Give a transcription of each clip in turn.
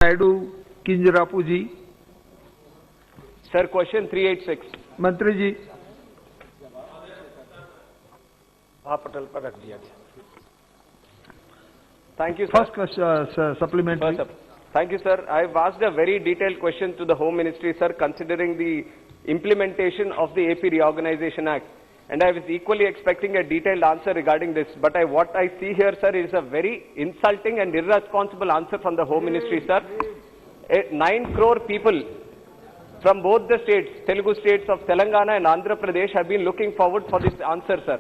नायडू किंजरापू जी। Sir, question 386 मंत्री जी। पटल पर रख दिया गया। Thank you first supplementary. Thank you, sir. I've asked a very detailed question to the Home Ministry, sir, considering the implementation of the AP Reorganization Act. And I was equally expecting a detailed answer regarding this. But what I see here, sir, is a very insulting and irresponsible answer from the Home Ministry, sir. 9 crore people from both the states, Telugu states of Telangana and Andhra Pradesh, have been looking forward for this answer, sir.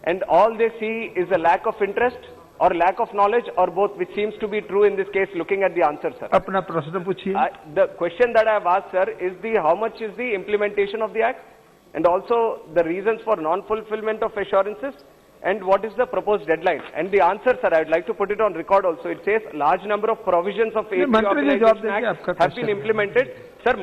And all they see is a lack of interest or lack of knowledge or both, which seems to be true in this case, looking at the answer, sir. अपना प्रश्न पूछिए। The question that I have asked, sir, is how much is the implementation of the act, and also the reasons for non-fulfillment of assurances, and what is the proposed deadline? And the answer, sir, I would like to put it on record also. It says large number of provisions of AP Reorganization Act have been implemented. Sir,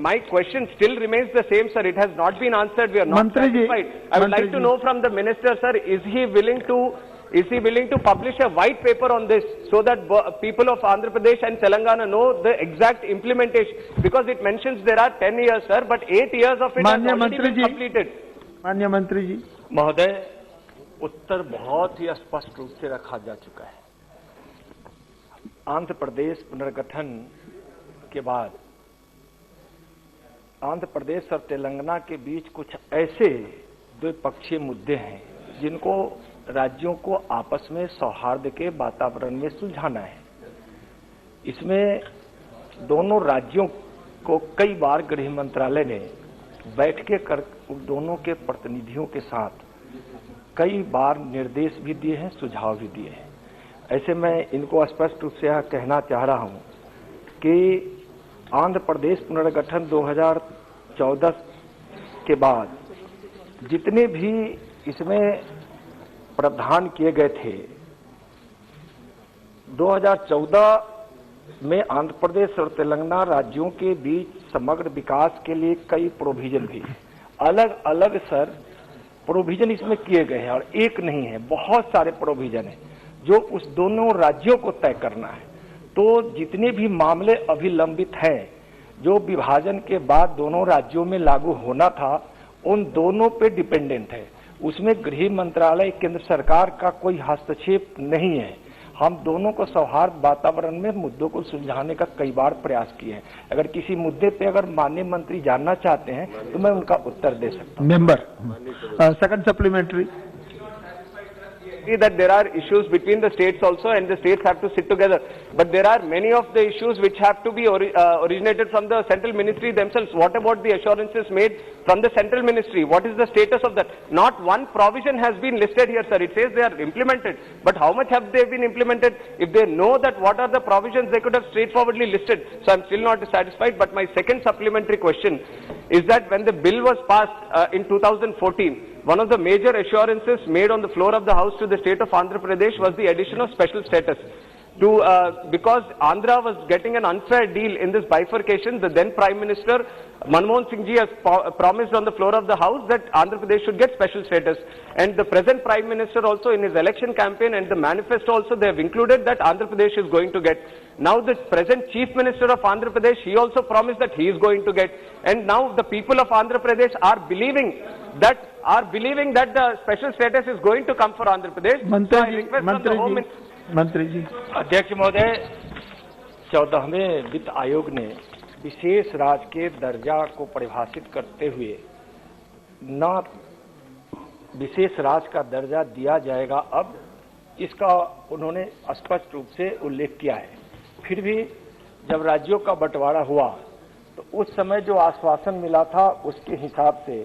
my question still remains the same, sir. It has not been answered. We are not satisfied. I would like to know from the minister, sir, is he willing to publish a white paper on this so that people of Andhra Pradesh and Telangana know the exact implementation? Because it mentions there are 10 years, sir, but 8 years of it has already been completed. माननीय मंत्री जी। महोदय, उत्तर बहुत ही स्पष्ट रूप से रखा जा चुका है। आंध्र प्रदेश पुनर्गठन के बाद आंध्र प्रदेश और तेलंगाना के बीच कुछ ऐसे द्विपक्षीय मुद्दे हैं जिनको राज्यों को आपस में सौहार्द के वातावरण में सुलझाना है। इसमें दोनों राज्यों को कई बार गृह मंत्रालय ने बैठकें कर दोनों के प्रतिनिधियों के साथ कई बार निर्देश भी दिए हैं, सुझाव भी दिए हैं। ऐसे मैं इनको स्पष्ट रूप से यह कहना चाह रहा हूं कि आंध्र प्रदेश पुनर्गठन 2014 के बाद जितने भी इसमें प्रावधान किए गए थे, 2014 में आंध्र प्रदेश और तेलंगाना राज्यों के बीच समग्र विकास के लिए कई प्रोविजन भी अलग अलग सर प्रोविजन इसमें किए गए हैं, और एक नहीं है, बहुत सारे प्रोविजन हैं जो उस दोनों राज्यों को तय करना है। तो जितने भी मामले अभी लंबित हैं जो विभाजन के बाद दोनों राज्यों में लागू होना था, उन दोनों पे डिपेंडेंट है। उसमें गृह मंत्रालय, केंद्र सरकार का कोई हस्तक्षेप नहीं है। हम दोनों को सौहार्द वातावरण में मुद्दों को सुलझाने का कई बार प्रयास किए हैं। अगर किसी मुद्दे पे अगर माननीय मंत्री जानना चाहते हैं तो मैं उनका उत्तर दे सकता हूं। Member, second supplementary. That there are issues between the states also, and the states have to sit together. But there are many of the issues which have to be originated from the central ministry themselves. What about the assurances made from the central ministry? What is the status of that? Not one provision has been listed here, sir. It says they are implemented. But how much have they been implemented? If they know that what are the provisions, they could have straightforwardly listed. So I'm still not satisfied. But my second supplementary question is that when the bill was passed in 2014, one of the major assurances made on the floor of the House to the state of Andhra Pradesh was the addition of special status. Because Andhra was getting an unfair deal in this bifurcation, the then Prime Minister Manmohan Singh ji has promised on the floor of the House that Andhra Pradesh should get special status. And the present Prime Minister also in his election campaign and the manifesto also, they have included that Andhra Pradesh is going to get. Now the present Chief Minister of Andhra Pradesh, he also promised that he is going to get. And now the people of Andhra Pradesh are believing that the special status is going to come for Andhra Pradesh. मंत्री जी। अध्यक्ष महोदय, 14वें वित्त आयोग ने विशेष राज्य के दर्जा को परिभाषित करते हुए न विशेष राज्य का दर्जा दिया जाएगा, अब इसका उन्होंने स्पष्ट रूप से उल्लेख किया है। फिर भी जब राज्यों का बंटवारा हुआ तो उस समय जो आश्वासन मिला था उसके हिसाब से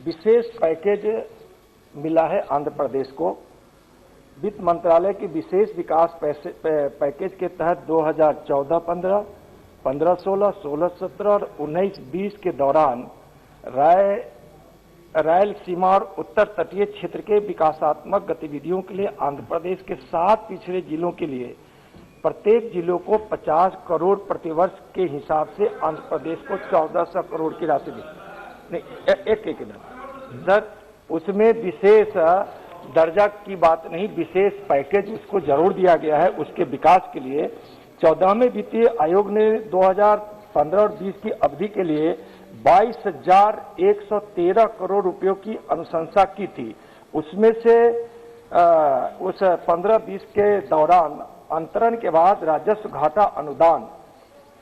विशेष पैकेज मिला है आंध्र प्रदेश को। वित्त मंत्रालय की विशेष विकास पैकेज के तहत 2014-15, 15-16, 16-17 और 19-20 के दौरान रायलसीमा और उत्तर तटीय क्षेत्र के विकासात्मक गतिविधियों के लिए आंध्र प्रदेश के 7 पिछड़े जिलों के लिए प्रत्येक जिलों को 50 करोड़ प्रतिवर्ष के हिसाब से आंध्र प्रदेश को 1400 करोड़ की राशि दी। नहीं, एक सर, उसमें विशेष दर्जा की बात नहीं, विशेष पैकेज उसको जरूर दिया गया है उसके विकास के लिए। 14वें वित्तीय आयोग ने 2015 और 20 की अवधि के लिए 22,113 करोड़ रुपयों की अनुशंसा की थी। उसमें से उस 15-20 के दौरान अंतरण के बाद राजस्व घाटा अनुदान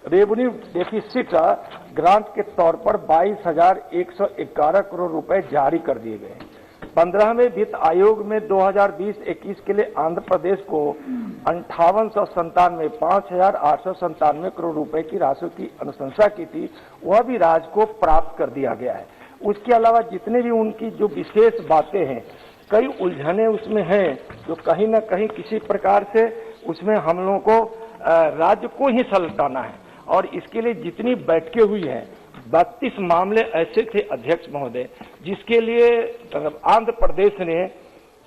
रेवेन्यू डेफिसिट ग्रांट के तौर पर 22,111 करोड़ रुपए जारी कर दिए गए। 15वें वित्त आयोग में 2020-21 के लिए आंध्र प्रदेश को 5,897 करोड़ रुपए की राशि की अनुशंसा की थी, वह भी राज्य को प्राप्त कर दिया गया है। उसके अलावा जितने भी उनकी जो विशेष बातें हैं, कई उलझने उसमें हैं जो कहीं न कहीं किसी प्रकार से उसमें हम लोगों को राज्य को ही सलटाना है, और इसके लिए जितनी बैठकें हुई हैं 32 मामले ऐसे थे अध्यक्ष महोदय, जिसके लिए आंध्र प्रदेश ने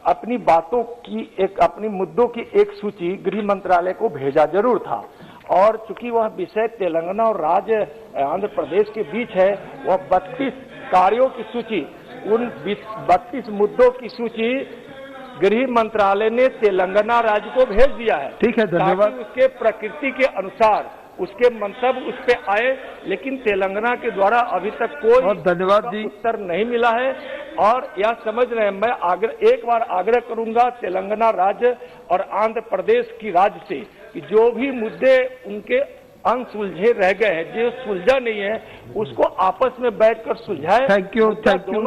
अपनी बातों की अपनी मुद्दों की एक सूची गृह मंत्रालय को भेजा जरूर था, और चूंकि वह विषय तेलंगाना और राज्य आंध्र प्रदेश के बीच है, वह 32 कार्यों की सूची, उन 32 मुद्दों की सूची गृह मंत्रालय ने तेलंगाना राज्य को भेज दिया है। ठीक है, धन्यवाद। ताकि उसके प्रकृति के अनुसार उसके मंतव्य उस पे आए, लेकिन तेलंगाना के द्वारा अभी तक कोई धन्यवाद जी उत्तर नहीं मिला है। और यह समझ रहे हैं, मैं एक बार आग्रह करूंगा तेलंगाना राज्य और आंध्र प्रदेश की राज्य से कि जो भी मुद्दे उनके अनसुलझे रह गए हैं, जो सुलझा नहीं है, उसको आपस में बैठकर सुलझाए। Thank you.